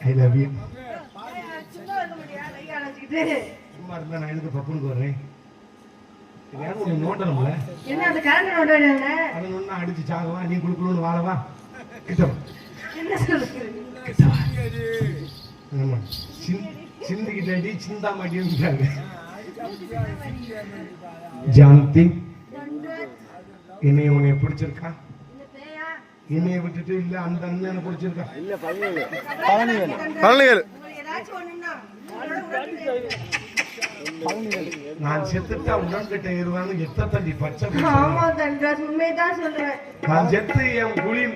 I love you. சும்மா இருந்தா நான் எதுக்கு பப்புனுக்கு வர்றேன்? யாரும் ஒண்ணு நோண்டணும்ல. என்ன அந்த கரண்ட் நோண்டறேங்க? அது ஒண்ணா அடிச்சு சாகவா நீ குளுக்குளுன்னு வாழவா? கிட்ட என்ன சொல்றீங்க? கிட்ட வா. ஆமா. சிந்திக்கிட்டடி சிந்தா மாட்டிட்டாங்க. ஜாந்தி என்னைய உன்னை பிடிச்சிருக்கா? என்னைய விட்டுட்டு இல்ல அந்த அண்ணனை பிடிச்சிருக்கா? இல்ல பழனிகள் நான் செத்துட்டா உடன்கிட்ட இருவான்னு எத்த தண்டி பச்சை. ஆமா தண்டா உண்மைதான் சொல்றேன். நான் செத்து என் குழி